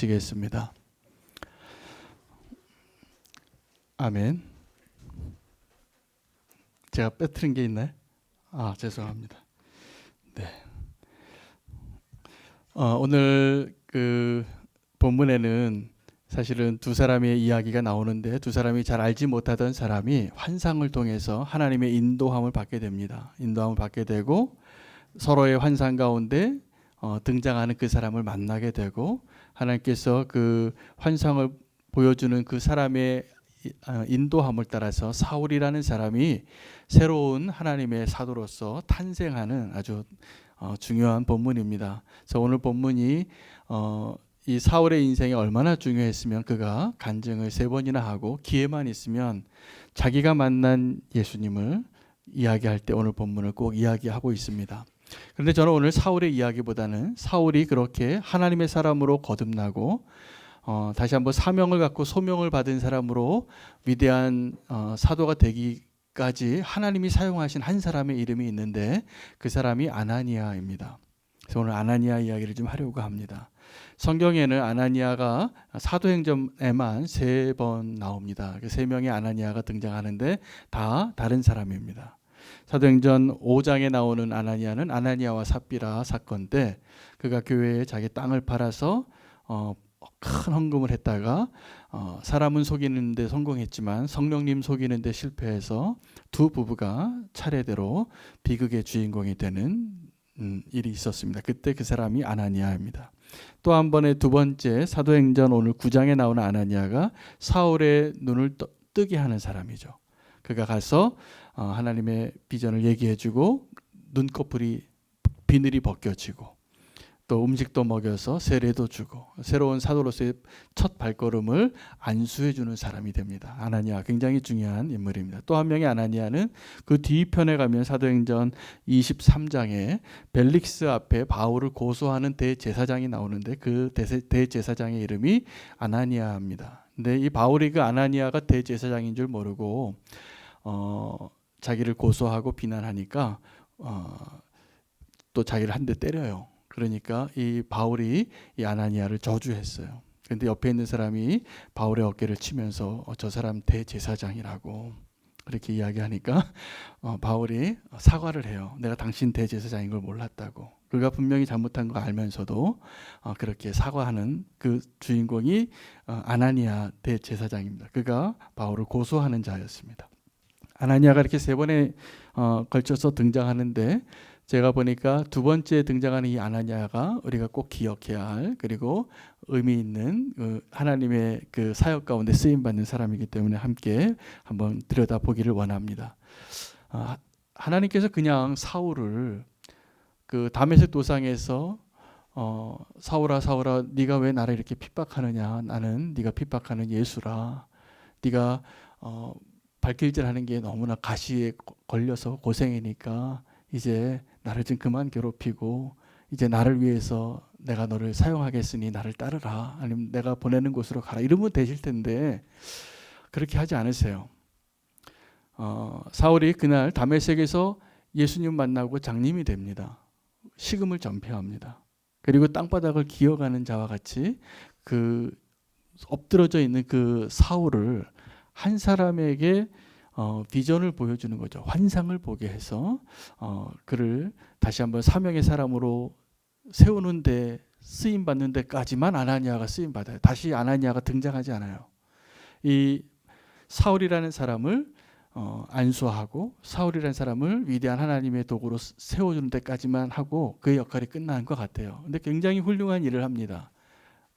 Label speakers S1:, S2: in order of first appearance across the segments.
S1: 시겠습니다. 아멘. 제가 빼뜨린 게 있나요? 죄송합니다. 네. 오늘 그 본문에는 사실은 두 사람의 이야기가 나오는데, 두 사람이 잘 알지 못하던 사람이 환상을 통해서 하나님의 인도함을 받게 됩니다. 인도함을 받게 되고 서로의 환상 가운데 등장하는 그 사람을 만나게 되고, 하나님께서 그 환상을 보여주는 그 사람의 인도함을 따라서 사울이라는 사람이 새로운 하나님의 사도로서 탄생하는 아주 중요한 본문입니다. 그래서 오늘 본문이 이 사울의 인생이 얼마나 중요했으면 그가 간증을 3번이나 하고 기회만 있으면 자기가 만난 예수님을 이야기할 때 오늘 본문을 꼭 이야기하고 있습니다. 그런데 저는 오늘 사울의 이야기보다는 사울이 그렇게 하나님의 사람으로 거듭나고 다시 한번 사명을 갖고 소명을 받은 사람으로 위대한 사도가 되기까지 하나님이 사용하신 한 사람의 이름이 있는데, 그 사람이 아나니아입니다. 그래서 오늘 아나니아 이야기를 좀 하려고 합니다. 성경에는 아나니아가 사도행전에만 3번 나옵니다. 3명의 아나니아가 등장하는데 다 다른 사람입니다. 사도행전 5장에 나오는 아나니아는 아나니아와 삽비라 사건 때 그가 교회에 자기 땅을 팔아서 큰 헌금을 했다가 사람은 속이는데 성공했지만 성령님 속이는데 실패해서 두 부부가 차례대로 비극의 주인공이 되는 일이 있었습니다. 그때 그 사람이 아나니아입니다. 또 한 번의 두 번째 사도행전 오늘 9장에 나오는 아나니아가 사울의 눈을 뜨게 하는 사람이죠. 그가 가서 하나님의 비전을 얘기해주고 눈꺼풀이 비늘이 벗겨지고 또 음식도 먹여서 세례도 주고 새로운 사도로서의 첫 발걸음을 안수해주는 사람이 됩니다. 아나니아 굉장히 중요한 인물입니다. 또 한 명의 아나니아는 그 뒤편에 가면 사도행전 23장에 벨릭스 앞에 바울을 고소하는 대제사장이 나오는데 그 대제사장의 이름이 아나니아입니다. 근데 이 바울이 그 아나니아가 대제사장인 줄 모르고 자기를 고소하고 비난하니까 또 자기를 한 대 때려요. 그러니까 이 바울이 이 아나니아를 저주했어요. 그런데 옆에 있는 사람이 바울의 어깨를 치면서 저 사람 대제사장이라고 그렇게 이야기하니까 바울이 사과를 해요. 내가 당신 대제사장인 걸 몰랐다고. 그가 분명히 잘못한 거 알면서도 그렇게 사과하는 그 주인공이 아나니아 대제사장입니다. 그가 바울을 고소하는 자였습니다. 아나니아가 이렇게 3번에 걸쳐서 등장하는데, 제가 보니까 두 번째 등장하는 이 아나니아가 우리가 꼭 기억해야 할, 그리고 의미 있는 하나님의 그 사역 가운데 쓰임 받는 사람이기 때문에 함께 한번 들여다보기를 원합니다. 하나님께서 그냥 사울을 그 다메섹 도상에서 사울아 사울아 네가 왜 나를 이렇게 핍박하느냐, 나는 네가 핍박하는 예수라, 네가 발길질하는 게 너무나 가시에 걸려서 고생이니까 이제 나를 좀 그만 괴롭히고 이제 나를 위해서 내가 너를 사용하겠으니 나를 따르라, 아니면 내가 보내는 곳으로 가라, 이러면 되실 텐데 그렇게 하지 않으세요. 사울이 그날 다메섹에서 예수님 만나고 장님이 됩니다. 식음을 전폐합니다. 그리고 땅바닥을 기어가는 자와 같이 그 엎드러져 있는 그 사울을 한 사람에게 비전을 보여주는 거죠. 환상을 보게 해서 그를 다시 한번 사명의 사람으로 세우는데, 쓰임받는 데까지만 아나니아가 쓰임받아요. 다시 아나니아가 등장하지 않아요. 이 사울이라는 사람을 안수하고 사울이라는 사람을 위대한 하나님의 도구로 세워주는 데까지만 하고 그의 역할이 끝나는 것 같아요. 근데 굉장히 훌륭한 일을 합니다.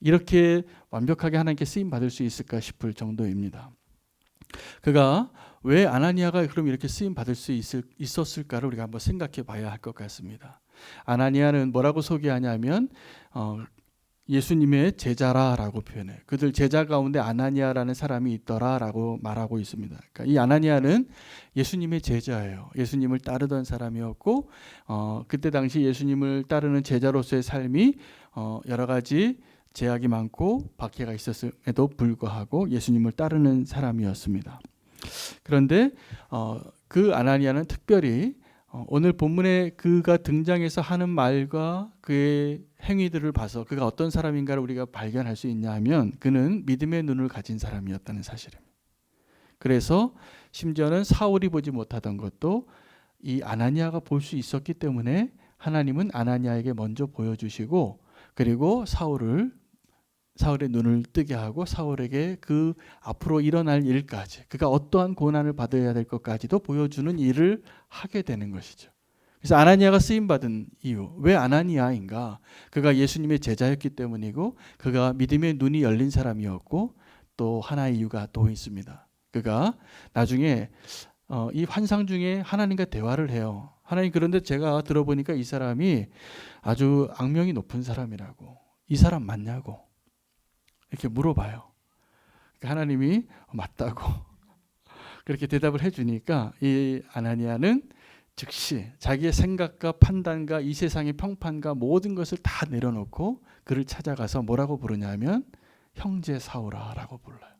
S1: 이렇게 완벽하게 하나님께 쓰임받을 수 있을까 싶을 정도입니다. 그가 왜 아나니아가 그럼 이렇게 쓰임 받을 수 있었을까를 우리가 한번 생각해 봐야 할 것 같습니다. 아나니아는 뭐라고 소개하냐면 예수님의 제자라라고 표현해요. 그들 제자 가운데 아나니아라는 사람이 있더라라고 말하고 있습니다. 그러니까 이 아나니아는 예수님의 제자예요. 예수님을 따르던 사람이었고 그때 당시 예수님을 따르는 제자로서의 삶이 여러 가지 제약이 많고 박해가 있었음에도 불구하고 예수님을 따르는 사람이었습니다. 그런데 그 아나니아는 특별히 오늘 본문에 그가 등장해서 하는 말과 그의 행위들을 봐서 그가 어떤 사람인가를 우리가 발견할 수 있냐 하면 그는 믿음의 눈을 가진 사람이었다는 사실입니다. 그래서 심지어는 사울이 보지 못하던 것도 이 아나니아가 볼 수 있었기 때문에 하나님은 아나니아에게 먼저 보여주시고 그리고 사울의 눈을 뜨게 하고 사울에게 그 앞으로 일어날 일까지 그가 어떠한 고난을 받아야 될 것까지도 보여주는 일을 하게 되는 것이죠. 그래서 아나니아가 쓰임받은 이유, 왜 아나니아인가? 그가 예수님의 제자였기 때문이고 그가 믿음의 눈이 열린 사람이었고 또 하나의 이유가 또 있습니다. 그가 나중에 이 환상 중에 하나님과 대화를 해요. 하나님, 그런데 제가 들어보니까 이 사람이 아주 악명이 높은 사람이라고. 이 사람 맞냐고 이렇게 물어봐요. 하나님이 맞다고 그렇게 대답을 해주니까 이 아나니아는 즉시 자기의 생각과 판단과 이 세상의 평판과 모든 것을 다 내려놓고 그를 찾아가서 뭐라고 부르냐면 형제 사울아라고 불러요.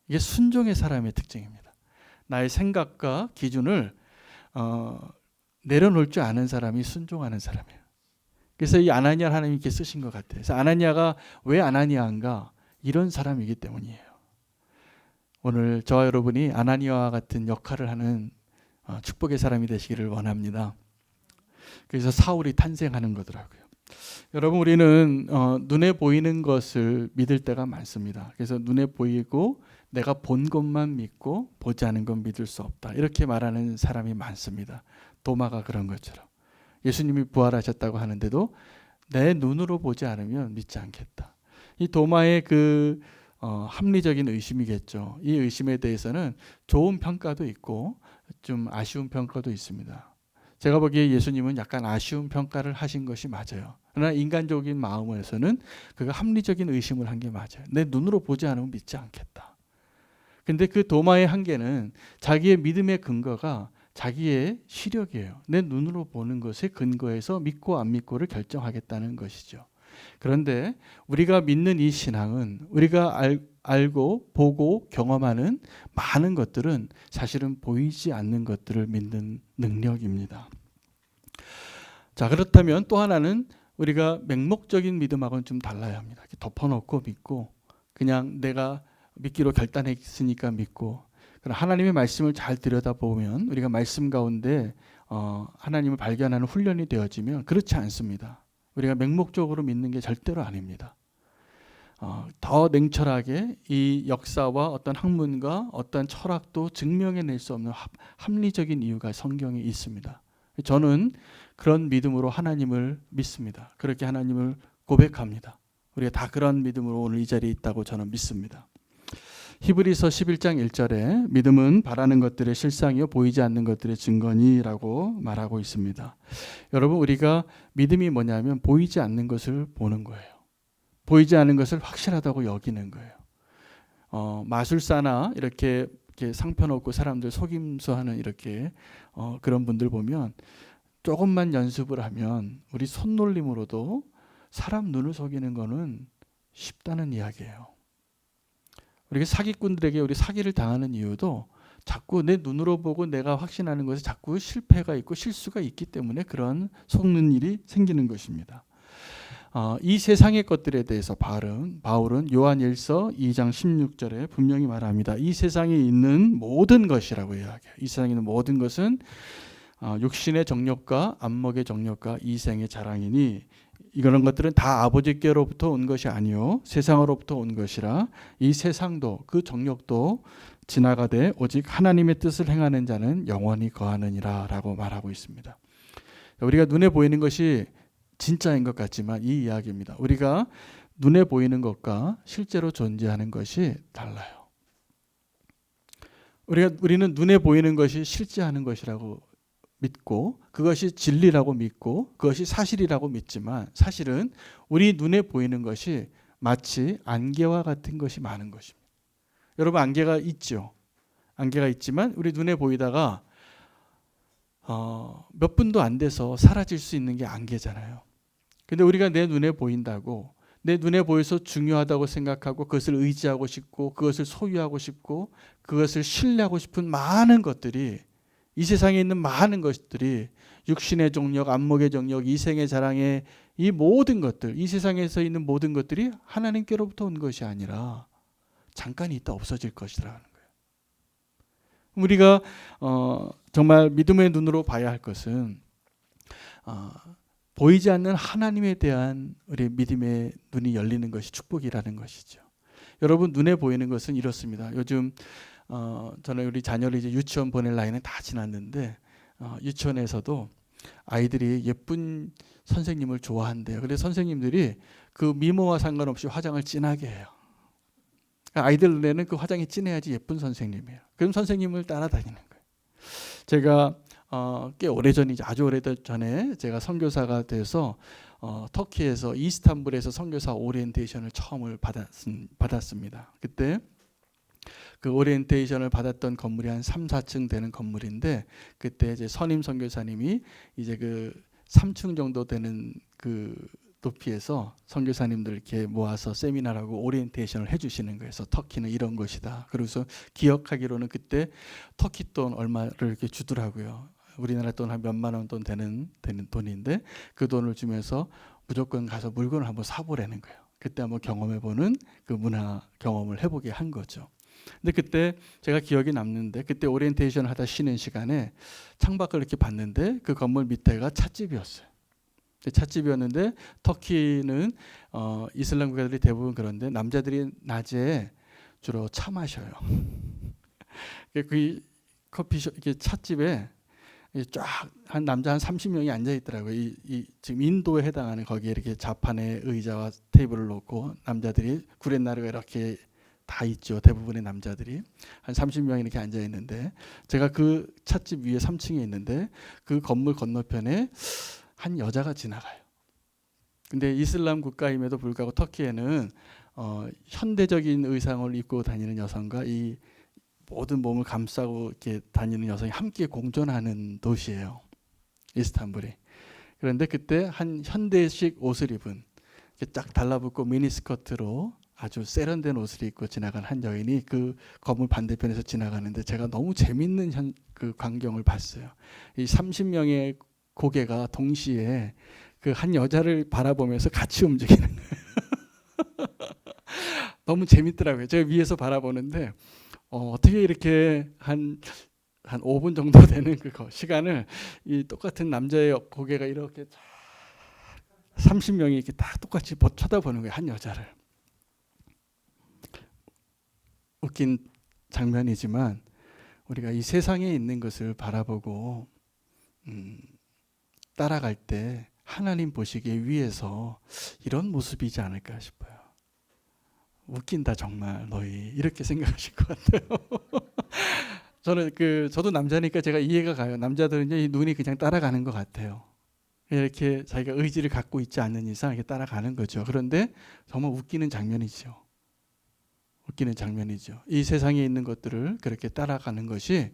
S1: 이게 순종의 사람의 특징입니다. 나의 생각과 기준을 내려놓을 줄 아는 사람이 순종하는 사람이에요. 그래서 이 아나니아를 하나님께 쓰신 것 같아요. 그래서 아나니아가 왜 아나니아인가? 이런 사람이기 때문이에요. 오늘 저와 여러분이 아나니아와 같은 역할을 하는 축복의 사람이 되시기를 원합니다. 그래서 사울이 탄생하는 거더라고요. 여러분, 우리는 눈에 보이는 것을 믿을 때가 많습니다. 그래서 눈에 보이고 내가 본 것만 믿고 보지 않은 건 믿을 수 없다. 이렇게 말하는 사람이 많습니다. 도마가 그런 것처럼. 예수님이 부활하셨다고 하는데도 내 눈으로 보지 않으면 믿지 않겠다. 이 도마의 그 합리적인 의심이겠죠. 이 의심에 대해서는 좋은 평가도 있고 좀 아쉬운 평가도 있습니다. 제가 보기에 예수님은 약간 아쉬운 평가를 하신 것이 맞아요. 그러나 인간적인 마음에서는 그가 합리적인 의심을 한 게 맞아요. 내 눈으로 보지 않으면 믿지 않겠다. 근데 그 도마의 한계는 자기의 믿음의 근거가 자기의 시력이에요. 내 눈으로 보는 것에 근거해서 믿고 안 믿고를 결정하겠다는 것이죠. 그런데 우리가 믿는 이 신앙은 우리가 알고 보고 경험하는 많은 것들은 사실은 보이지 않는 것들을 믿는 능력입니다. 자, 그렇다면 또 하나는 우리가 맹목적인 믿음하고는 좀 달라야 합니다. 덮어놓고 믿고 그냥 내가 믿기로 결단했으니까 믿고, 그럼 하나님의 말씀을 잘 들여다보면 우리가 말씀 가운데 하나님을 발견하는 훈련이 되어지면 그렇지 않습니다. 우리가 맹목적으로 믿는 게 절대로 아닙니다. 더 냉철하게 이 역사와 어떤 학문과 어떤 철학도 증명해낼 수 없는 합리적인 이유가 성경에 있습니다. 저는 그런 믿음으로 하나님을 믿습니다. 그렇게 하나님을 고백합니다. 우리가 다 그런 믿음으로 오늘 이 자리에 있다고 저는 믿습니다. 히브리서 11장 1절에 믿음은 바라는 것들의 실상이요 보이지 않는 것들의 증거니라고 말하고 있습니다. 여러분, 우리가 믿음이 뭐냐면 보이지 않는 것을 보는 거예요. 보이지 않는 것을 확실하다고 여기는 거예요. 마술사나 이렇게 상 펴놓고 사람들 속임수하는 이렇게 그런 분들 보면 조금만 연습을 하면 우리 손놀림으로도 사람 눈을 속이는 거는 쉽다는 이야기예요. 우리가 사기꾼들에게 우리 사기를 당하는 이유도 자꾸 내 눈으로 보고 내가 확신하는 것에 자꾸 실패가 있고 실수가 있기 때문에 그런 속는 일이 생기는 것입니다. 이 세상의 것들에 대해서 바울은 요한일서 2장 16절에 분명히 말합니다. 이 세상에 있는 모든 것이라고 이야기해요. 이 세상에 있는 모든 것은 육신의 정욕과 안목의 정욕과 이생의 자랑이니 이런 것들은 다 아버지께로부터 온 것이 아니요 세상으로부터 온 것이라 이 세상도 그 정욕도 지나가되 오직 하나님의 뜻을 행하는 자는 영원히 거하느니라 라고 말하고 있습니다. 우리가 눈에 보이는 것이 진짜인 것 같지만 이 이야기입니다. 우리가 눈에 보이는 것과 실제로 존재하는 것이 달라요. 우리는 눈에 보이는 것이 실제하는 것이라고 믿고 그것이 진리라고 믿고 그것이 사실이라고 믿지만 사실은 우리 눈에 보이는 것이 마치 안개와 같은 것이 많은 것입니다. 여러분, 안개가 있죠. 안개가 있지만 우리 눈에 보이다가 몇 분도 안 돼서 사라질 수 있는 게 안개잖아요. 근데 우리가 내 눈에 보인다고 내 눈에 보여서 중요하다고 생각하고 그것을 의지하고 싶고 그것을 소유하고 싶고 그것을 신뢰하고 싶은 많은 것들이 이 세상에 있는 많은 것들이 육신의 정욕, 안목의 정욕, 이생의 자랑의 이 모든 것들, 이 세상에서 있는 모든 것들이 하나님께로부터 온 것이 아니라 잠깐 있다 없어질 것이라는 거예요. 우리가 정말 믿음의 눈으로 봐야 할 것은 보이지 않는 하나님에 대한 우리 믿음의 눈이 열리는 것이 축복이라는 것이죠. 여러분, 눈에 보이는 것은 이렇습니다. 요즘 저는 우리 자녀를 이제 유치원 보낼 나이는 다 지났는데 유치원에서도 아이들이 예쁜 선생님을 좋아한대요. 그래서 선생님들이 그 미모와 상관없이 화장을 진하게 해요. 아이들 눈에는 그 화장이 진해야지 예쁜 선생님이에요. 그럼 선생님을 따라다니는 거예요. 제가 꽤 오래전이죠. 아주 오래전에 제가 선교사가 돼서 터키에서 이스탄불에서 선교사 오리엔테이션을 처음을 받았습니다. 그때 그 오리엔테이션을 받았던 건물이 한 3, 4층 되는 건물인데, 그때 이제 선임 선교사님이 이제 그 3층 정도 되는 그 높이에서 선교사님들 이렇게 모아서 세미나라고 오리엔테이션을 해주시는 거예요. 그래서 터키는 이런 것이다. 그래서 기억하기로는 그때 터키 돈 얼마를 이렇게 주더라고요. 우리나라 돈 한 몇만 원 돈 되는 돈인데 그 돈을 주면서 무조건 가서 물건을 한번 사보라는 거예요. 그때 한번 경험해보는 그 문화 경험을 해보게 한 거죠. 근데 그때 제가 기억이 남는데, 그때 오리엔테이션 하다 쉬는 시간에 창밖을 이렇게 봤는데 그 건물 밑에가 찻집이었어요. 찻집이었는데 터키는 이슬람 국가들이 대부분 그런데 남자들이 낮에 주로 차 마셔요. 그 커피숍, 이렇게 찻집에 쫙 한 남자 한 30명이 앉아 있더라고요. 이 지금 인도에 해당하는 거기에 이렇게 좌판에 의자와 테이블을 놓고 남자들이 구렛나루가 이렇게 다 있죠. 대부분의 남자들이 한 30명이 이렇게 앉아 있는데, 제가 그 찻집 위에 3층에 있는데 그 건물 건너편에 한 여자가 지나가요. 근데 이슬람 국가임에도 불구하고 터키에는 현대적인 의상을 입고 다니는 여성과 이 모든 몸을 감싸고 이렇게 다니는 여성이 함께 공존하는 도시예요, 이스탄불이. 그런데 그때 한 현대식 옷을 입은, 딱 달라붙고 미니스커트로 아주 세련된 옷을 입고 지나간 한 여인이 그 건물 반대편에서 지나가는데, 제가 너무 재밌는 그 광경을 봤어요. 이 30명의 고개가 동시에 그 한 여자를 바라보면서 같이 움직이는 거예요. 너무 재밌더라고요. 제가 위에서 바라보는데 어떻게 이렇게 한 5분 정도 되는 그 시간을 이 똑같은 남자의 고개가 이렇게 30명이 이렇게 다 똑같이 쳐다보는 거예요, 한 여자를. 웃긴 장면이지만 우리가 이 세상에 있는 것을 바라보고 따라갈 때 하나님 보시기에 위에서 이런 모습이지 않을까 싶어요. 웃긴다 정말 너희, 이렇게 생각하실 것 같아요. 저도 남자니까 제가 이해가 가요. 남자들은 이 눈이 그냥 따라가는 것 같아요. 이렇게 자기가 의지를 갖고 있지 않는 이상 이렇게 따라가는 거죠. 그런데 정말 웃기는 장면이죠. 웃기는 장면이죠. 이 세상에 있는 것들을 그렇게 따라가는 것이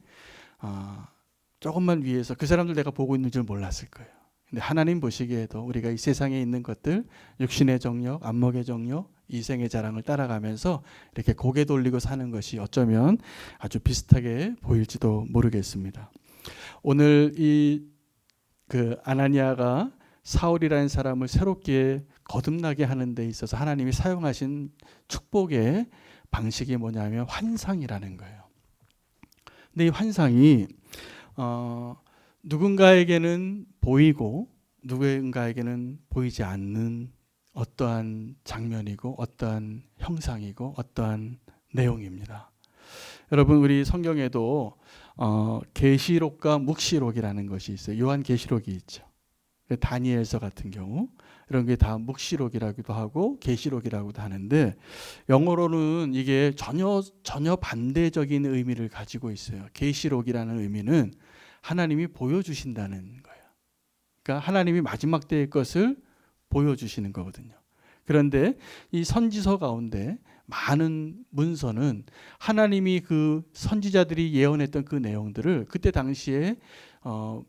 S1: 조금만 위에서 그 사람들 내가 보고 있는 줄 몰랐을 거예요. 근데 하나님 보시기에도 우리가 이 세상에 있는 것들, 육신의 정욕, 안목의 정욕, 이생의 자랑을 따라가면서 이렇게 고개 돌리고 사는 것이 어쩌면 아주 비슷하게 보일지도 모르겠습니다. 오늘 그 아나니아가 사울이라는 사람을 새롭게 거듭나게 하는 데 있어서 하나님이 사용하신 축복의 방식이 뭐냐면 환상이라는 거예요. 근데 이 환상이 누군가에게는 보이고 누군가에게는 보이지 않는 어떠한 장면이고 어떠한 형상이고 어떠한 내용입니다. 여러분, 우리 성경에도 계시록과 묵시록이라는 것이 있어요. 요한계시록이 있죠. 다니엘서 같은 경우 이런 게 다 묵시록이라고도 하고 계시록이라고도 하는데, 영어로는 이게 전혀 반대적인 의미를 가지고 있어요. 계시록이라는 의미는 하나님이 보여주신다는 거예요. 그러니까 하나님이 마지막 때의 것을 보여주시는 거거든요. 그런데 이 선지서 가운데 많은 문서는 하나님이 그 선지자들이 예언했던 그 내용들을 그때 당시에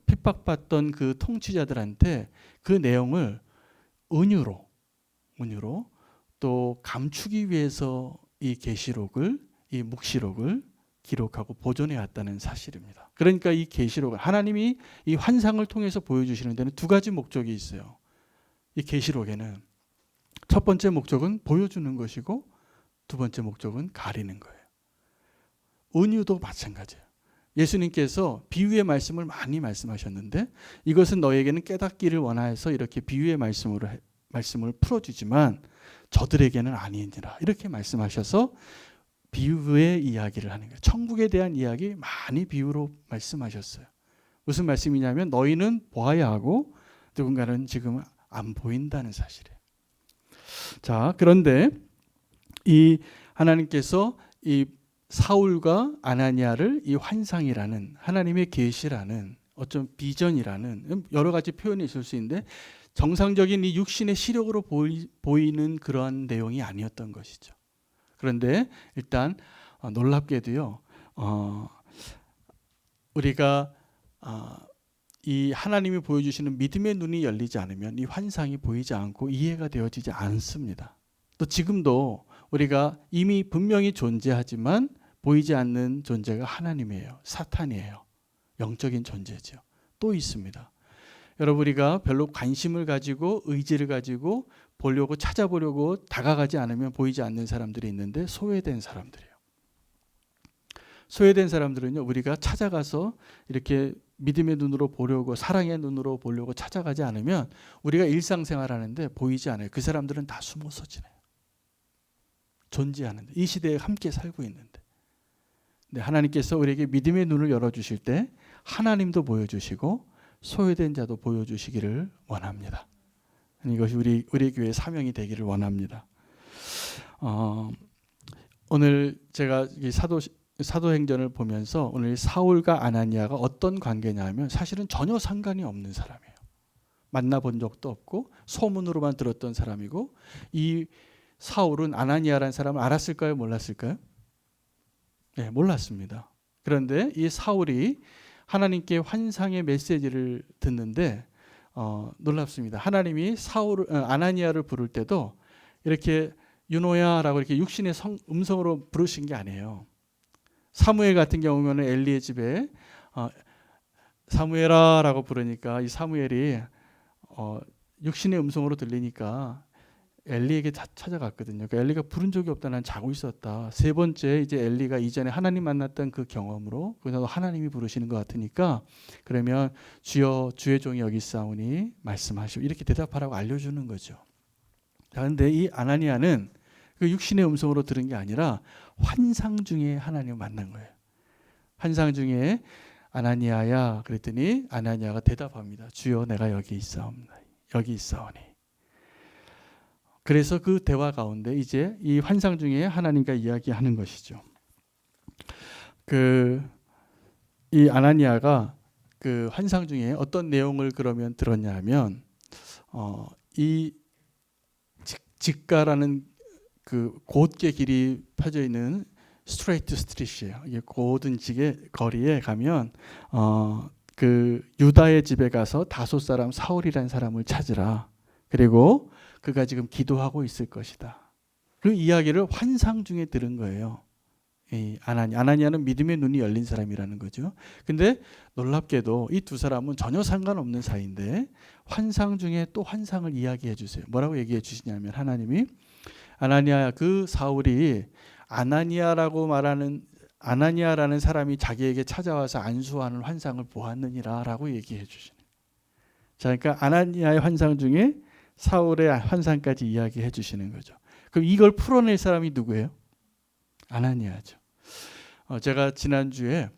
S1: 핍박받던 그 통치자들한테 그 내용을 은유로 또 감추기 위해서 이 계시록을, 이 묵시록을 기록하고 보존해 왔다는 사실입니다. 그러니까 이 계시록, 하나님이 이 환상을 통해서 보여주시는 데는 두 가지 목적이 있어요. 이 계시록에는 첫 번째 목적은 보여주는 것이고 두 번째 목적은 가리는 거예요. 은유도 마찬가지예요. 예수님께서 비유의 말씀을 많이 말씀하셨는데 이것은 너에게는 깨닫기를 원하여서 이렇게 비유의 말씀을 풀어주지만 저들에게는 아니니라 이렇게 말씀하셔서 비유의 이야기를 하는 거예요. 천국에 대한 이야기 많이 비유로 말씀하셨어요. 무슨 말씀이냐면 너희는 보아야 하고 누군가는 지금 안 보인다는 사실이에요. 자, 그런데 이 하나님께서 이 사울과 아나니아를 이 환상이라는 하나님의 계시라는 어떤 비전이라는 여러 가지 표현이 있을 수 있는데 정상적인 이 육신의 시력으로 보이는 그러한 내용이 아니었던 것이죠. 그런데 일단 놀랍게도요. 우리가 이 하나님이 보여주시는 믿음의 눈이 열리지 않으면 이 환상이 보이지 않고 이해가 되어지지 않습니다. 또 지금도 우리가 이미 분명히 존재하지만 보이지 않는 존재가 하나님이에요. 사탄이에요. 영적인 존재죠. 또 있습니다. 여러분 우리가 별로 관심을 가지고 의지를 가지고 보려고 찾아보려고 다가가지 않으면 보이지 않는 사람들이 있는데 소외된 사람들이에요. 소외된 사람들은요. 우리가 찾아가서 이렇게 믿음의 눈으로 보려고 사랑의 눈으로 보려고 찾아가지 않으면 우리가 일상생활하는데 보이지 않아요. 그 사람들은 다 숨어서 지내요. 존재하는데 이 시대에 함께 살고 있는데 네, 하나님께서 우리에게 믿음의 눈을 열어주실 때 하나님도 보여주시고 소외된 자도 보여주시기를 원합니다. 이것이 우리 교회의 사명이 되기를 원합니다. 오늘 제가 이 사도행전을 보면서 오늘 사울과 아나니아가 어떤 관계냐면 사실은 전혀 상관이 없는 사람이에요. 만나본 적도 없고 소문으로만 들었던 사람이고 이 사울은 아나니아라는 사람을 알았을까요? 몰랐을까요? 네, 몰랐습니다. 그런데 이 사울이 하나님께 환상의 메시지를 듣는데 놀랍습니다. 하나님이 아나니아를 부를 때도 이렇게 윤호야라고 이렇게 육신의 음성으로 부르신 게 아니에요. 사무엘 같은 경우는 엘리의 집에 사무엘아라고 부르니까 이 사무엘이 육신의 음성으로 들리니까 엘리에게 찾아갔거든요. 그러니까 엘리가 부른 적이 없다. 난 자고 있었다. 세 번째 이제 엘리가 이전에 하나님 만났던 그 경험으로 그래서 하나님이 부르시는 것 같으니까 그러면 주여 주의 종이 여기 있사오니 말씀하시오. 이렇게 대답하라고 알려주는 거죠. 그런데 이 아나니아는 그 육신의 음성으로 들은 게 아니라 환상 중에 하나님을 만난 거예요. 환상 중에 아나니아야 그랬더니 아나니아가 대답합니다. 주여 내가 여기 있사옵나이다. 여기 있사오니. 그래서 그 대화 가운데 이제 이 환상 중에 하나님과 이야기하는 것이죠. 이 아나니아가 그 환상 중에 어떤 내용을 그러면 들었냐면 이 직가라는 그 곧게 길이 펴져 있는 스트레이트 스트릿이에요. 이게 곧은 거리에 가면 그 유다의 집에 가서 다소 사람 사울이라는 사람을 찾으라. 그리고 그가 지금 기도하고 있을 것이다. 그 이야기를 환상 중에 들은 거예요. 이 아나니아는 믿음의 눈이 열린 사람이라는 거죠. 근데 놀랍게도 이 두 사람은 전혀 상관없는 사이인데 환상 중에 또 환상을 이야기해 주세요. 뭐라고 얘기해 주시냐면 하나님이 아나니아 그 사울이 아나니아라는 사람이 자기에게 찾아와서 안수하는 환상을 보았느니라라고 얘기해 주시는. 자, 그러니까 아나니아의 환상 중에 사울의 환상까지 이야기해 주시는 거죠. 그럼 이걸 풀어낼 사람이 누구예요? 아나니아죠. 제가 지난주에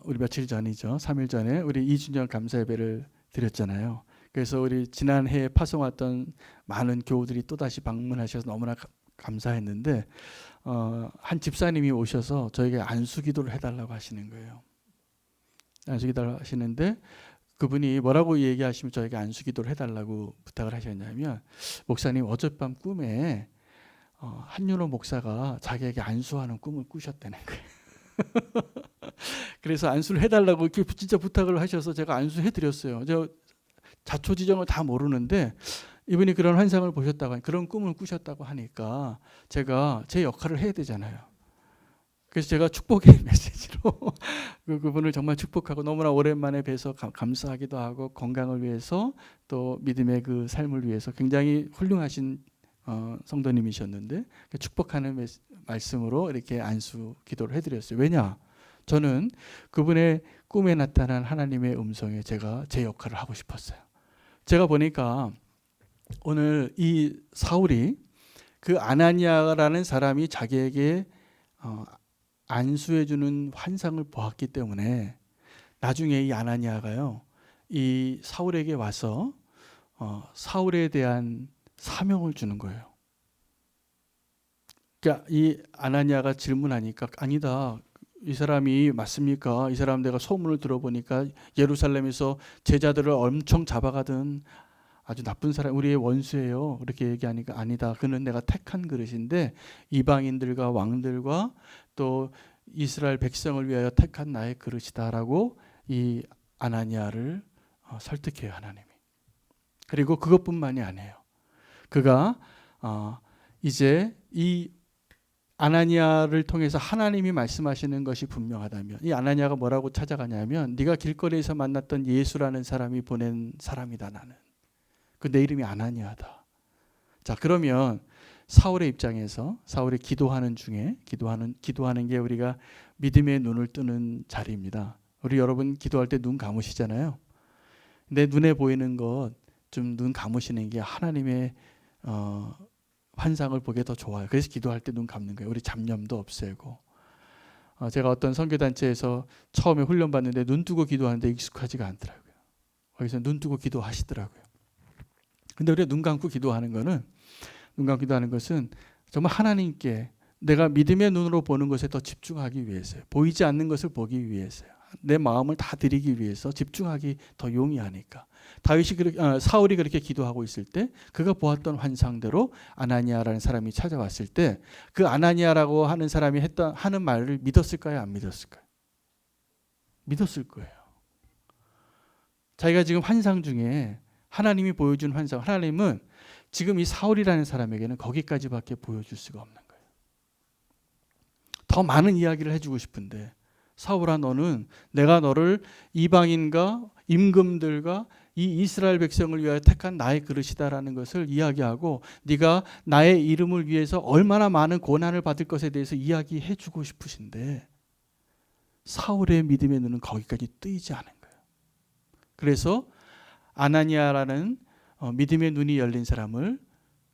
S1: 우리 며칠 전이죠. 3일 전에 우리 2주년 감사 예배를 드렸잖아요. 그래서 우리 지난해에 파송했던 많은 교우들이 또다시 방문하셔서 너무나 감사했는데 한 집사님이 오셔서 저에게 안수기도를 해달라고 하시는 거예요. 안수기도를 하시는데 그분이 뭐라고 얘기하시면 저에게 안수기도를 해달라고 부탁을 하셨냐면 목사님 어젯밤 꿈에 한윤호 목사가 자기에게 안수하는 꿈을 꾸셨다는 거예요. 그래서 안수를 해달라고 진짜 부탁을 하셔서 제가 안수해드렸어요. 저 자초지정을 다 모르는데 이분이 그런 환상을 보셨다고 그런 꿈을 꾸셨다고 하니까 제가 제 역할을 해야 되잖아요. 그래서 제가 축복의 메시지로 그분을 정말 축복하고 너무나 오랜만에 뵈서 감사하기도 하고 건강을 위해서 또 믿음의 그 삶을 위해서 굉장히 훌륭하신 성도님이셨는데 축복하는 말씀으로 이렇게 안수 기도를 해드렸어요. 왜냐? 저는 그분의 꿈에 나타난 하나님의 음성에 제가 제 역할을 하고 싶었어요. 제가 보니까 오늘 이 사울이 그 아나니아라는 사람이 자기에게 안수해주는 환상을 보았기 때문에 나중에 이 아나니아가요, 이 사울에게 와서 사울에 대한 사명을 주는 거예요. 그러니까 이 아나니아가 질문하니까 아니다. 이 사람이 맞습니까? 이 사람 내가 소문을 들어보니까 예루살렘에서 제자들을 엄청 잡아가던 아주 나쁜 사람, 우리의 원수예요. 그렇게 얘기하니까 아니다. 그는 내가 택한 그릇인데 이방인들과 왕들과 또 이스라엘 백성을 위하여 택한 나의 그릇이다라고 이 아나니아를 설득해요, 하나님이. 그리고 그것뿐만이 아니에요. 그가 이제 이 아나니아를 통해서 하나님이 말씀하시는 것이 분명하다면 이 아나니아가 뭐라고 찾아가냐면 네가 길거리에서 만났던 예수라는 사람이 보낸 사람이다 나는. 그 내 이름이 아나니아다. 자, 그러면 사울의 입장에서 사울이 기도하는 중에 기도하는 게 우리가 믿음의 눈을 뜨는 자리입니다. 우리 여러분 기도할 때 눈 감으시잖아요. 내 눈에 보이는 것 좀 눈 감으시는 게 하나님의 환상을 보기에 더 좋아요. 그래서 기도할 때 눈 감는 거예요. 우리 잡념도 없애고. 제가 어떤 선교단체에서 처음에 훈련 받는데 눈 뜨고 기도하는데 익숙하지가 않더라고요. 거기서 눈 뜨고 기도하시더라고요. 근데 우리가 눈 감고 기도하는 것은 정말 하나님께 내가 믿음의 눈으로 보는 것에 더 집중하기 위해서요. 보이지 않는 것을 보기 위해서요. 내 마음을 다 드리기 위해서 집중하기 더 용이하니까. 사울이 그렇게 기도하고 있을 때 그가 보았던 환상대로 아나니아라는 사람이 찾아왔을 때 그 아나니아라고 하는 사람이 하는 말을 믿었을까요? 안 믿었을까요? 믿었을 거예요. 자기가 지금 환상 중에 하나님이 보여준 환상, 하나님은 지금 이 사울이라는 사람에게는 거기까지밖에 보여줄 수가 없는 거예요. 더 많은 이야기를 해주고 싶은데 사울아 너는 내가 너를 이방인과 임금들과 이 이스라엘 백성을 위하여 택한 나의 그릇이다라는 것을 이야기하고 네가 나의 이름을 위해서 얼마나 많은 고난을 받을 것에 대해서 이야기해 주고 싶으신데 사울의 믿음의 눈은 거기까지 뜨이지 않은 거예요. 그래서 아나니아라는 믿음의 눈이 열린 사람을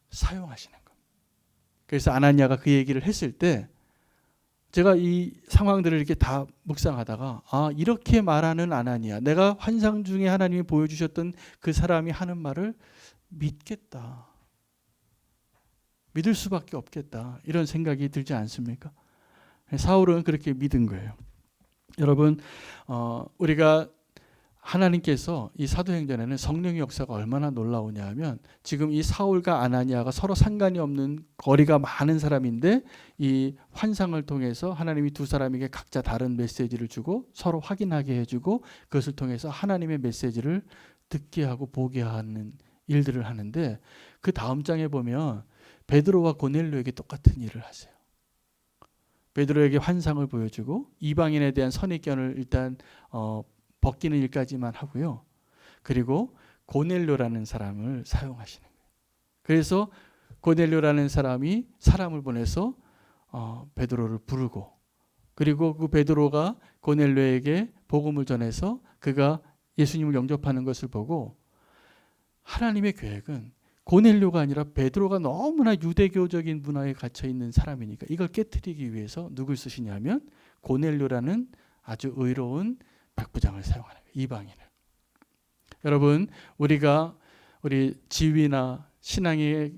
S1: 사용하시는 겁니다. 그래서 아나니아가 그 얘기를 했을 때 제가 이 상황들을 이렇게 다 묵상하다가 이렇게 말하는 아나니아, 내가 환상 중에 하나님이 보여주셨던 그 사람이 하는 말을 믿겠다. 믿을 수밖에 없겠다. 이런 생각이 들지 않습니까? 사울은 그렇게 믿은 거예요. 여러분, 우리가 하나님께서 이 사도행전에는 성령의 역사가 얼마나 놀라우냐 하면 지금 이 사울과 아나니아가 서로 상관이 없는 거리가 많은 사람인데 이 환상을 통해서 하나님이 두 사람에게 각자 다른 메시지를 주고 서로 확인하게 해주고 그것을 통해서 하나님의 메시지를 듣게 하고 보게 하는 일들을 하는데 그 다음 장에 보면 베드로와 고넬료에게 똑같은 일을 하세요. 베드로에게 환상을 보여주고 이방인에 대한 선입견을 일단 벗기는 일까지만 하고요. 그리고 고넬료라는 사람을 사용하시는 거예요. 그래서 고넬료라는 사람이 사람을 보내서 베드로를 부르고 그리고 그 베드로가 고넬료에게 복음을 전해서 그가 예수님을 영접하는 것을 보고 하나님의 계획은 고넬료가 아니라 베드로가 너무나 유대교적인 문화에 갇혀 있는 사람이니까 이걸 깨트리기 위해서 누굴 쓰시냐면 고넬료라는 아주 의로운 백부장을 사용하는 거예요. 이방인을. 여러분 우리 지위나 신앙의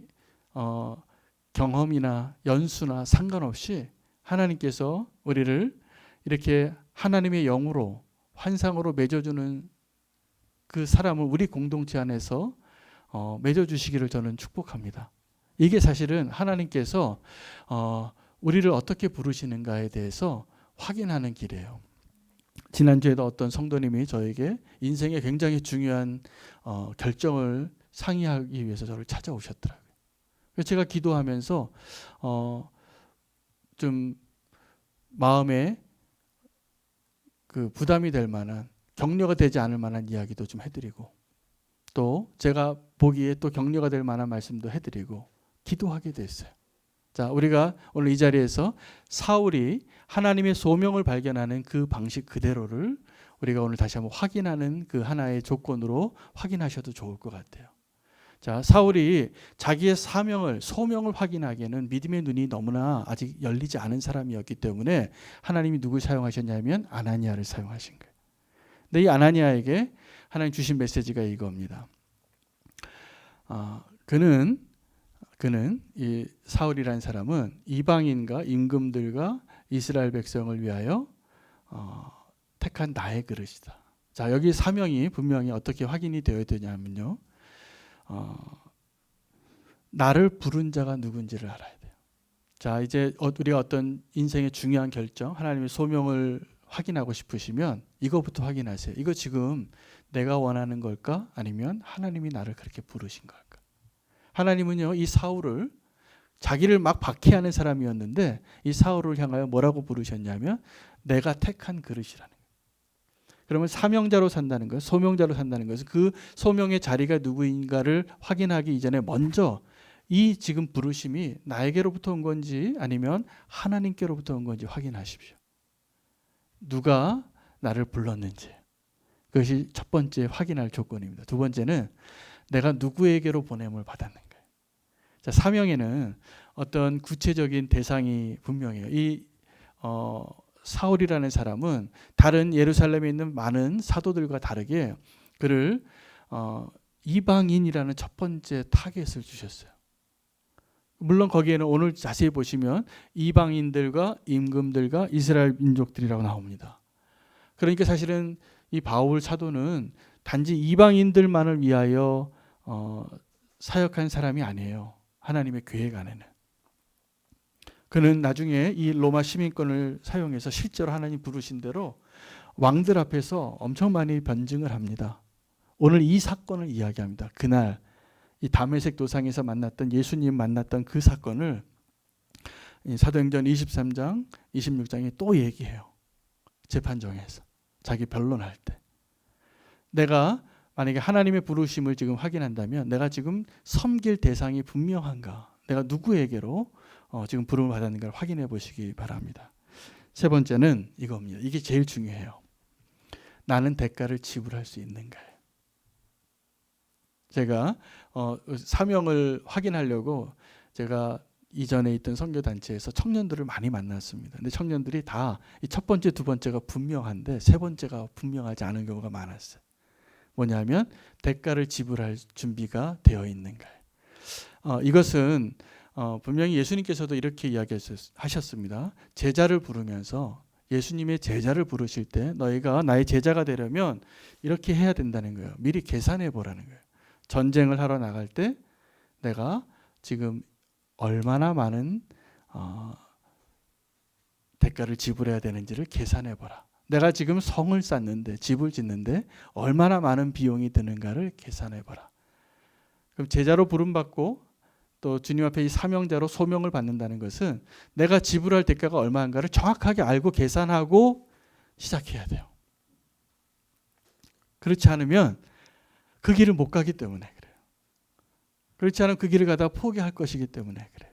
S1: 경험이나 연수나 상관없이 하나님께서 우리를 이렇게 하나님의 영으로 환상으로 맺어주는 그 사람을 우리 공동체 안에서 맺어주시기를 저는 축복합니다. 이게 사실은 하나님께서 우리를 어떻게 부르시는가에 대해서 확인하는 길이에요. 지난주에도 어떤 성도님이 저에게 인생에 굉장히 중요한 결정을 상의하기 위해서 저를 찾아오셨더라고요. 그래서 제가 기도하면서 좀 마음에 그 부담이 될 만한, 격려가 되지 않을 만한 이야기도 좀 해드리고, 또 제가 보기에 또 격려가 될 만한 말씀도 해드리고 기도하게 됐어요. 자, 우리가 오늘 이 자리에서 사울이 하나님의 소명을 발견하는 그 방식 그대로를 우리가 오늘 다시 한번 확인하는 그 하나의 조건으로 확인하셔도 좋을 것 같아요. 자, 사울이 자기의 사명을, 소명을 확인하기에는 믿음의 눈이 너무나 아직 열리지 않은 사람이었기 때문에 하나님이 누굴 사용하셨냐면 아나니아를 사용하신 거예요. 근데 이 아나니아에게 하나님 주신 메시지가 이겁니다. 그는 이 사울이라는 사람은 이방인과 임금들과 이스라엘 백성을 위하여 택한 나의 그릇이다. 자, 여기 사명이 분명히 어떻게 확인이 되어야 되냐면요. 나를 부른 자가 누군지를 알아야 돼요. 자, 이제 우리가 어떤 인생의 중요한 결정, 하나님의 소명을 확인하고 싶으시면 이거부터 확인하세요. 이거 지금 내가 원하는 걸까? 아니면 하나님이 나를 그렇게 부르신 걸까? 하나님은요, 이 사울을 자기를 막 박해하는 사람이었는데 이 사울을 향하여 뭐라고 부르셨냐면 내가 택한 그릇이라는 거예요. 그러면 사명자로 산다는 것, 소명자로 산다는 것은 그 소명의 자리가 누구인가를 확인하기 이전에 먼저 이 지금 부르심이 나에게로부터 온 건지 아니면 하나님께로부터 온 건지 확인하십시오. 누가 나를 불렀는지. 그것이 첫 번째 확인할 조건입니다. 두 번째는 내가 누구에게로 보냄을 받았는 거예요. 자, 사명에는 어떤 구체적인 대상이 분명해요. 이 사울이라는 사람은 다른 예루살렘에 있는 많은 사도들과 다르게 그를 이방인이라는 첫 번째 타겟을 주셨어요. 물론 거기에는 오늘 자세히 보시면 이방인들과 임금들과 이스라엘 민족들이라고 나옵니다. 그러니까 사실은 이 바울 사도는 단지 이방인들만을 위하여 사역한 사람이 아니에요. 하나님의 계획 안에는. 그는 나중에 이 로마 시민권을 사용해서 실제로 하나님 부르신 대로 왕들 앞에서 엄청 많이 변증을 합니다. 오늘 이 사건을 이야기합니다. 그날 이 다메섹 도상에서 만났던 예수님 만났던 그 사건을 사도행전 23장, 26장에 또 얘기해요. 재판정에서 자기 변론할 때. 내가 만약에 하나님의 부르심을 지금 확인한다면 내가 지금 섬길 대상이 분명한가? 내가 누구에게로 지금 부름을 받았는가를 확인해 보시기 바랍니다. 세 번째는 이겁니다. 이게 제일 중요해요. 나는 대가를 지불할 수 있는가요? 제가 사명을 확인하려고 제가 이전에 있던 선교단체에서 청년들을 많이 만났습니다. 근데 청년들이 다 이 첫 번째, 두 번째가 분명한데 세 번째가 분명하지 않은 경우가 많았어요. 뭐냐면 대가를 지불할 준비가 되어 있는가. 이것은 분명히 예수님께서도 이렇게 이야기하셨습니다. 제자를 부르면서 예수님의 제자를 부르실 때 너희가 나의 제자가 되려면 이렇게 해야 된다는 거예요. 미리 계산해 보라는 거예요. 전쟁을 하러 나갈 때 내가 지금 얼마나 많은 대가를 지불해야 되는지를 계산해 보라. 내가 지금 성을 쌓는데 집을 짓는데 얼마나 많은 비용이 드는가를 계산해 보라. 그럼 제자로 부름받고 또 주님 앞에 이 사명자로 소명을 받는다는 것은 내가 지불할 대가가 얼마인가를 정확하게 알고 계산하고 시작해야 돼요. 그렇지 않으면 그 길을 못 가기 때문에 그래요. 그렇지 않으면 그 길을 가다 포기할 것이기 때문에 그래요.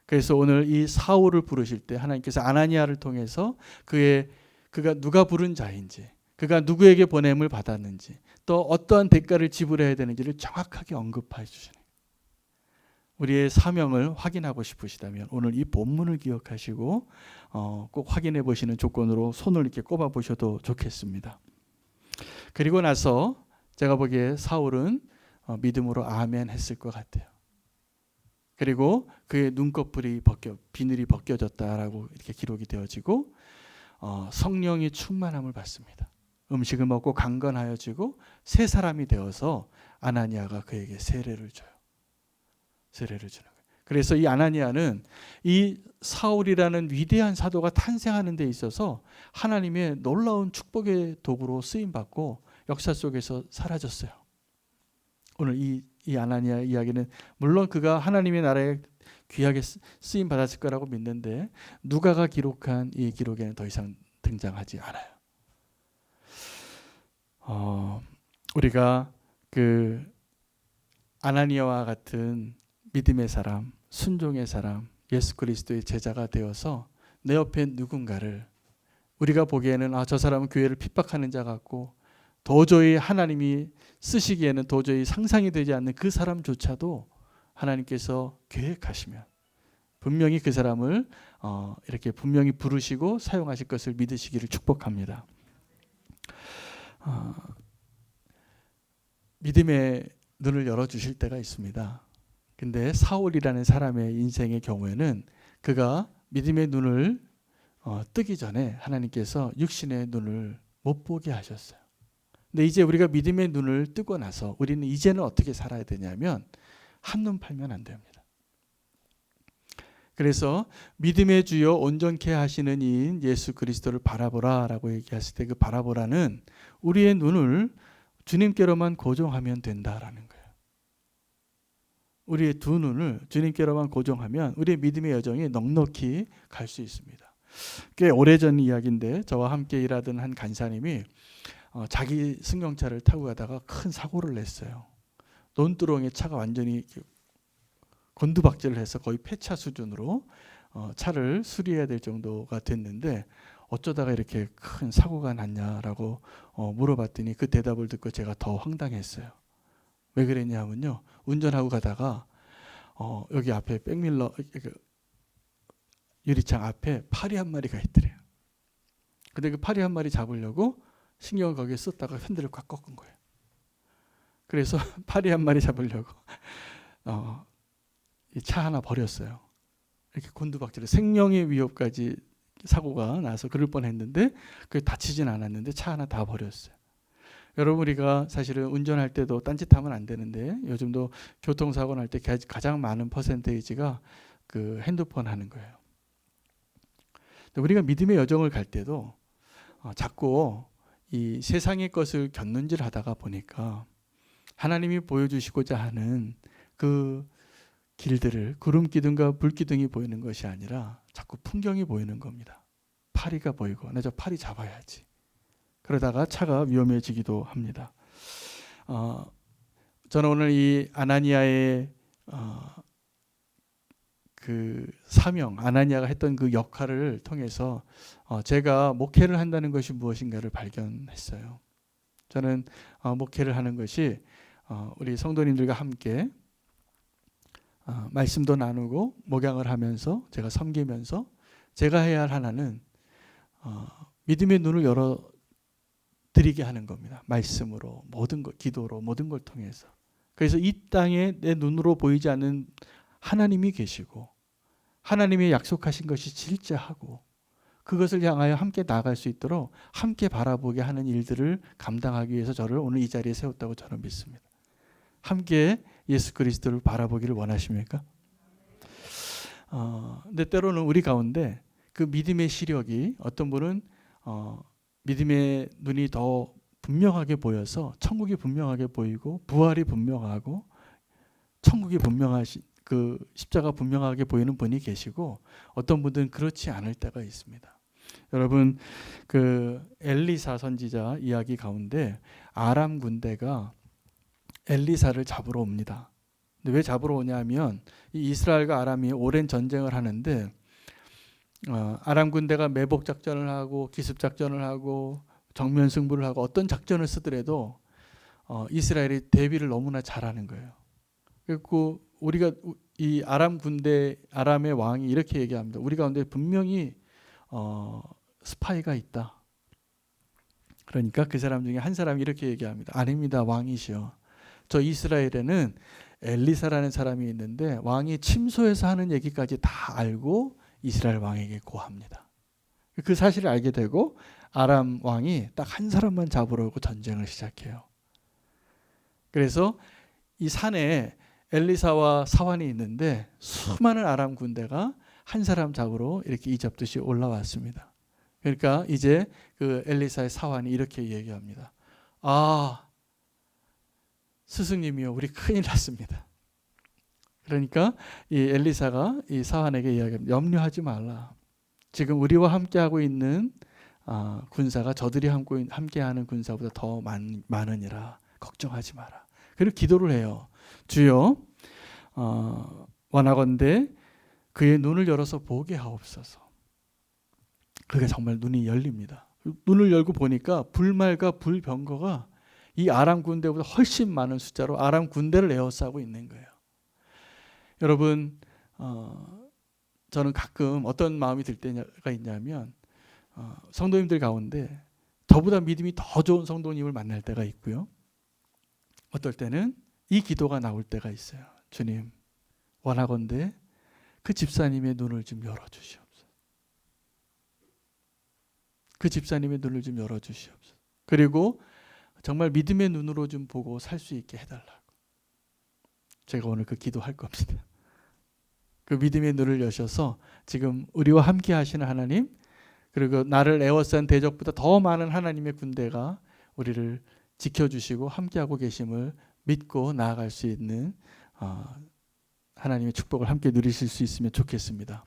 S1: 그래서 오늘 이 사울을 부르실 때 하나님께서 아나니아를 통해서 그가 누가 부른 자인지, 그가 누구에게 보냄을 받았는지, 또 어떠한 대가를 지불해야 되는지를 정확하게 언급해 주시는 거예요. 우리의 사명을 확인하고 싶으시다면 오늘 이 본문을 기억하시고 꼭 확인해 보시는 조건으로 손을 이렇게 꼽아 보셔도 좋겠습니다. 그리고 나서 제가 보기에 사울은 믿음으로 아멘 했을 것 같아요. 그리고 그의 눈꺼풀이 비늘이 벗겨졌다라고 이렇게 기록이 되어지고 성령이 충만함을 받습니다. 음식을 먹고 강건하여지고 새 사람이 되어서 아나니아가 그에게 세례를 줘요. 세례를 주는 거예요. 그래서 이 아나니아는 이 사울이라는 위대한 사도가 탄생하는 데 있어서 하나님의 놀라운 축복의 도구로 쓰임받고 역사 속에서 사라졌어요. 오늘 이 이 아나니아 이야기는 물론 그가 하나님의 나라에 귀하게 쓰임 받았을 거라고 믿는데 누가가 기록한 이 기록에는 더 이상 등장하지 않아요. 우리가 그 아나니아와 같은 믿음의 사람, 순종의 사람, 예수 그리스도의 제자가 되어서 내 옆에 누군가를 우리가 보기에는 저 사람은 교회를 핍박하는 자 같고 도저히 하나님이 쓰시기에는 도저히 상상이 되지 않는 그 사람조차도 하나님께서 계획하시면 분명히 그 사람을 이렇게 분명히 부르시고 사용하실 것을 믿으시기를 축복합니다. 믿음의 눈을 열어주실 때가 있습니다. 근데 사울이라는 사람의 인생의 경우에는 그가 믿음의 눈을 뜨기 전에 하나님께서 육신의 눈을 못 보게 하셨어요. 근데 이제 우리가 믿음의 눈을 뜨고 나서 우리는 이제는 어떻게 살아야 되냐면 한눈 팔면 안 됩니다. 그래서 믿음의 주요 온전케 하시는 이인 예수 그리스도를 바라보라 라고 얘기했을 때 그 바라보라는 우리의 눈을 주님께로만 고정하면 된다라는 거예요. 우리의 두 눈을 주님께로만 고정하면 우리의 믿음의 여정이 넉넉히 갈 수 있습니다. 꽤 오래전 이야기인데 저와 함께 일하던 한 간사님이 자기 승용차를 타고 가다가 큰 사고를 냈어요. 논두렁에 차가 완전히 곤두박질을 해서 거의 폐차 수준으로 차를 수리해야 될 정도가 됐는데 어쩌다가 이렇게 큰 사고가 났냐라고 물어봤더니 그 대답을 듣고 제가 더 황당했어요. 왜 그랬냐면요. 운전하고 가다가 여기 앞에 백밀러 유리창 앞에 파리 한 마리가 있더래요. 근데 그 파리 한 마리 잡으려고 신경을 거기에 썼다가 핸들을 꽉 꺾은 거예요. 그래서 파리 한 마리 잡으려고 이 차 하나 버렸어요. 이렇게 곤두박질을 생명의 위협까지 사고가 나서 그럴 뻔했는데 그게 다치진 않았는데 차 하나 다 버렸어요. 여러분 우리가 사실은 운전할 때도 딴짓하면 안 되는데 요즘도 교통사고 날 때 가장 많은 퍼센테이지가 그 핸드폰 하는 거예요. 우리가 믿음의 여정을 갈 때도 자꾸 이 세상의 것을 곁눈질하다가 보니까 하나님이 보여주시고자 하는 그 길들을 구름 기둥과 불 기둥이 보이는 것이 아니라 자꾸 풍경이 보이는 겁니다. 파리가 보이고 나 저 파리 잡아야지. 그러다가 차가 위험해지기도 합니다. 저는 오늘 이 아나니아의 그 사명, 아나니아가 했던 그 역할을 통해서 제가 목회를 한다는 것이 무엇인가를 발견했어요. 저는 목회를 하는 것이 우리 성도님들과 함께 말씀도 나누고 목양을 하면서 제가 섬기면서 제가 해야 할 하나는 믿음의 눈을 열어 드리게 하는 겁니다. 말씀으로 모든 것, 기도로 모든 걸 통해서. 그래서 이 땅에 내 눈으로 보이지 않는 하나님이 계시고 하나님이 약속하신 것이 실제하고 그것을 향하여 함께 나아갈 수 있도록 함께 바라보게 하는 일들을 감당하기 위해서 저를 오늘 이 자리에 세웠다고 저는 믿습니다. 함께 예수 그리스도를 바라보기를 원하십니까? 근데 때로는 우리 가운데 그 믿음의 시력이 어떤 분은 믿음의 눈이 더 분명하게 보여서 천국이 분명하게 보이고 부활이 분명하고 천국이 분명하시 그 십자가 분명하게 보이는 분이 계시고 어떤 분들은 그렇지 않을 때가 있습니다. 여러분 그 엘리사 선지자 이야기 가운데 아람 군대가 엘리사를 잡으러 옵니다. 근데 왜 잡으러 오냐면 이 이스라엘과 아람이 오랜 전쟁을 하는데 아람 군대가 매복 작전을 하고 기습 작전을 하고 정면 승부를 하고 어떤 작전을 쓰더라도 이스라엘이 대비를 너무나 잘하는 거예요. 그리고 우리가 이 아람 군대 아람의 왕이 이렇게 얘기합니다. 우리 가운데 분명히 스파이가 있다. 그러니까 그 사람 중에 한 사람이 이렇게 얘기합니다. 아닙니다. 왕이시여. 저 이스라엘에는 엘리사라는 사람이 있는데 왕이 침소에서 하는 얘기까지 다 알고 이스라엘 왕에게 고합니다. 그 사실을 알게 되고 아람 왕이 딱 한 사람만 잡으러 오고 전쟁을 시작해요. 그래서 이 산에 엘리사와 사환이 있는데 수많은 아람 군대가 한 사람 잡으러 이렇게 이잡듯이 올라왔습니다. 그러니까 이제 그 엘리사의 사환이 이렇게 얘기합니다. 스승님이요, 우리 큰일 났습니다. 그러니까 이 엘리사가 이 사환에게 이야기합니다. 염려하지 말라. 지금 우리와 함께하고 있는 군사가 저들이 함께하는 군사보다 더 많으니라. 걱정하지 마라. 그리고 기도를 해요. 주여, 원하건대 그의 눈을 열어서 보게 하옵소서. 그게 정말 눈이 열립니다. 눈을 열고 보니까 불말과 불병거가 이 아람 군대보다 훨씬 많은 숫자로 아람 군대를 에워싸고 있는 거예요. 여러분, 저는 가끔 어떤 마음이 들 때가 있냐면 성도님들 가운데 저보다 믿음이 더 좋은 성도님을 만날 때가 있고요. 어떨 때는 이 기도가 나올 때가 있어요. 주님, 원하건대 그 집사님의 눈을 좀 열어주시옵소서. 그 집사님의 눈을 좀 열어주시옵소서. 그리고 정말 믿음의 눈으로 좀 보고 살 수 있게 해달라고. 제가 오늘 그 기도할 겁니다. 그 믿음의 눈을 여셔서 지금 우리와 함께 하시는 하나님, 그리고 나를 에워싼 대적보다 더 많은 하나님의 군대가 우리를 지켜주시고 함께하고 계심을 믿고 나아갈 수 있는 하나님의 축복을 함께 누리실 수 있으면 좋겠습니다.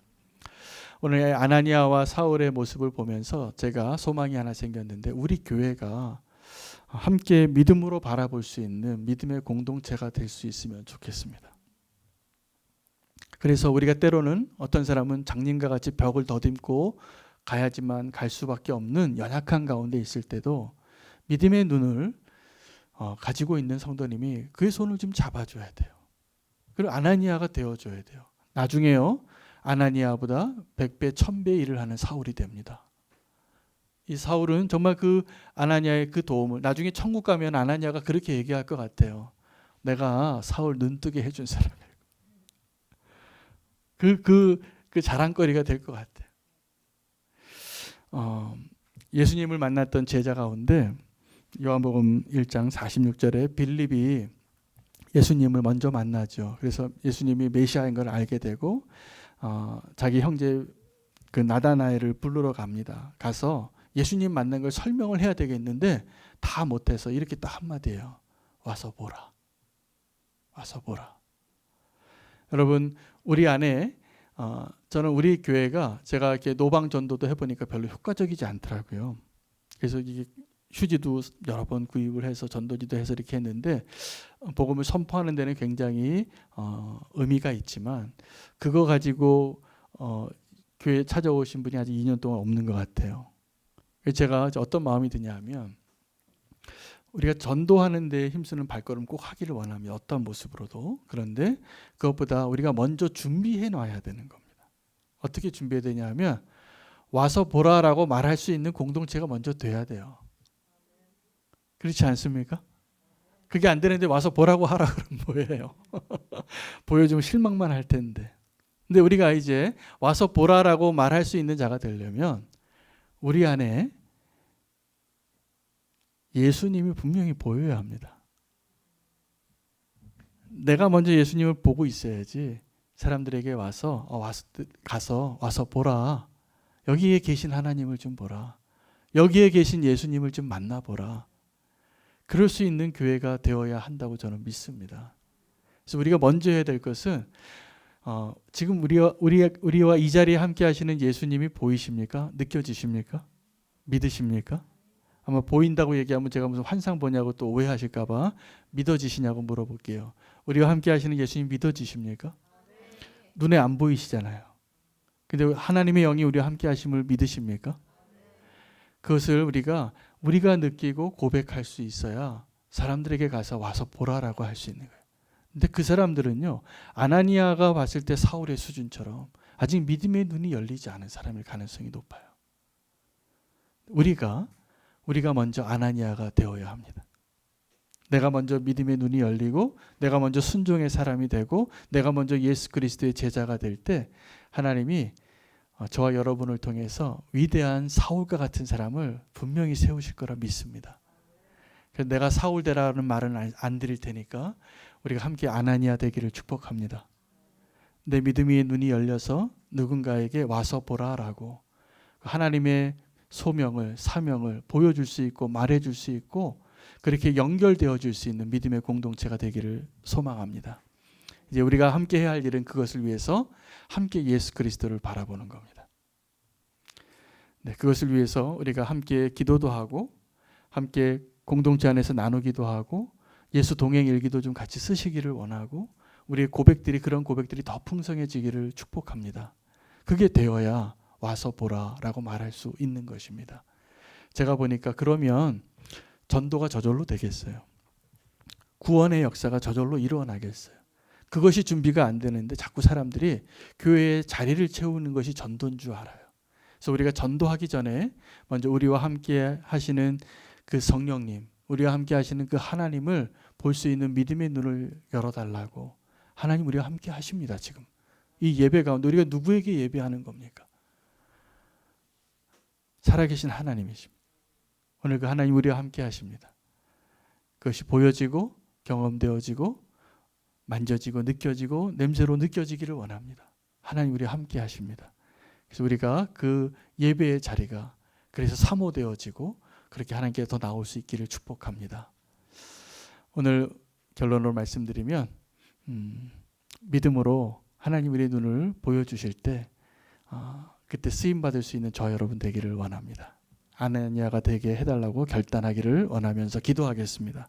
S1: 오늘 아나니아와 사울의 모습을 보면서 제가 소망이 하나 생겼는데, 우리 교회가 함께 믿음으로 바라볼 수 있는 믿음의 공동체가 될 수 있으면 좋겠습니다. 그래서 우리가 때로는 어떤 사람은 장님과 같이 벽을 더듬고 가야지만 갈 수밖에 없는 연약한 가운데 있을 때도 믿음의 눈을 가지고 있는 성도님이 그의 손을 좀 잡아줘야 돼요. 그리고 아나니아가 되어줘야 돼요. 나중에요, 아나니아보다 100배, 1000배 일을 하는 사울이 됩니다. 이 사울은 정말 그 아나니아의 그 도움을, 나중에 천국 가면 아나니아가 그렇게 얘기할 것 같아요. 내가 사울 눈뜨게 해준 사람이에요. 그 자랑거리가 될 것 같아요. 예수님을 만났던 제자 가운데 요한복음 1장 46절에 빌립이 예수님을 먼저 만나죠. 그래서 예수님이 메시아인 걸 알게 되고 자기 형제 그 나다나엘을 부르러 갑니다. 가서 예수님 만난 걸 설명을 해야 되겠는데 다 못해서 이렇게 딱 한마디예요. 와서 보라. 와서 보라. 여러분, 우리 안에 저는 우리 교회가 제가 이렇게 노방 전도도 해보니까 별로 효과적이지 않더라고요. 그래서 이게 휴지도 여러 번 구입을 해서 전도지도 해서 이렇게 했는데 복음을 선포하는 데는 굉장히 의미가 있지만 그거 가지고 교회 찾아오신 분이 아직 2년 동안 없는 것 같아요. 제가 어떤 마음이 드냐면 우리가 전도하는 데 힘쓰는 발걸음 꼭 하기를 원합니다. 어떤 모습으로도. 그런데 그것보다 우리가 먼저 준비해 놔야 되는 겁니다. 어떻게 준비해야 되냐 하면 와서 보라라고 말할 수 있는 공동체가 먼저 돼야 돼요. 그렇지 않습니까? 그게 안 되는데 와서 보라고 하라 그러면 뭐예요? 보여주면 실망만 할 텐데. 근데 우리가 이제 와서 보라라고 말할 수 있는 자가 되려면 우리 안에 예수님이 분명히 보여야 합니다. 내가 먼저 예수님을 보고 있어야지 사람들에게 와서 와서 보라. 여기에 계신 하나님을 좀 보라. 여기에 계신 예수님을 좀 만나보라. 그럴 수 있는 교회가 되어야 한다고 저는 믿습니다. 그래서 우리가 먼저 해야 될 것은 지금 우리와 이 자리에 함께 하시는 예수님이 보이십니까? 느껴지십니까? 믿으십니까? 아마 보인다고 얘기하면 제가 무슨 환상 보냐고 또 오해하실까 봐 믿어지시냐고 물어볼게요. 우리와 함께 하시는 예수님 믿어지십니까? 눈에 안 보이시잖아요. 근데 하나님의 영이 우리와 함께 하심을 믿으십니까? 그것을 우리가 느끼고 고백할 수 있어야 사람들에게 가서 와서 보라라고 할 수 있는 거예요. 근데 그 사람들은요, 아나니아가 봤을 때 사울의 수준처럼 아직 믿음의 눈이 열리지 않은 사람일 가능성이 높아요. 우리가 먼저 아나니아가 되어야 합니다. 내가 먼저 믿음의 눈이 열리고 내가 먼저 순종의 사람이 되고 내가 먼저 예수 그리스도의 제자가 될 때 하나님이 저와 여러분을 통해서 위대한 사울과 같은 사람을 분명히 세우실 거라 믿습니다. 그래서 내가 사울 되라는 말은 안 드릴 테니까 우리가 함께 아나니아 되기를 축복합니다. 내 믿음의 눈이 열려서 누군가에게 와서 보라라고 하나님의 소명을, 사명을 보여줄 수 있고 말해줄 수 있고 그렇게 연결되어 줄 수 있는 믿음의 공동체가 되기를 소망합니다. 이제 우리가 함께 해야 할 일은 그것을 위해서 함께 예수 그리스도를 바라보는 겁니다. 네, 그것을 위해서 우리가 함께 기도도 하고 함께 공동체 안에서 나누기도 하고 예수 동행 일기도 좀 같이 쓰시기를 원하고 우리의 고백들이 그런 고백들이 더 풍성해지기를 축복합니다. 그게 되어야 와서 보라라고 말할 수 있는 것입니다. 제가 보니까 그러면 전도가 저절로 되겠어요. 구원의 역사가 저절로 일어나겠어요. 그것이 준비가 안 되는데 자꾸 사람들이 교회에 자리를 채우는 것이 전도인 줄 알아요. 그래서 우리가 전도하기 전에 먼저 우리와 함께 하시는 그 성령님, 우리와 함께 하시는 그 하나님을 볼 수 있는 믿음의 눈을 열어달라고. 하나님 우리와 함께 하십니다. 지금 이 예배 가운데 우리가 누구에게 예배하는 겁니까? 살아계신 하나님이십니다. 오늘 그 하나님 우리와 함께 하십니다. 그것이 보여지고 경험되어지고 만져지고 느껴지고 냄새로 느껴지기를 원합니다. 하나님 우리와 함께 하십니다. 그래서 우리가 그 예배의 자리가 그래서 사모되어지고 그렇게 하나님께 더 나올 수 있기를 축복합니다. 오늘 결론으로 말씀드리면 믿음으로 하나님 우리의 눈을 보여주실 때 그때 쓰임받을 수 있는 저 여러분 되기를 원합니다. 아나니아가 되게 해달라고 결단하기를 원하면서 기도하겠습니다.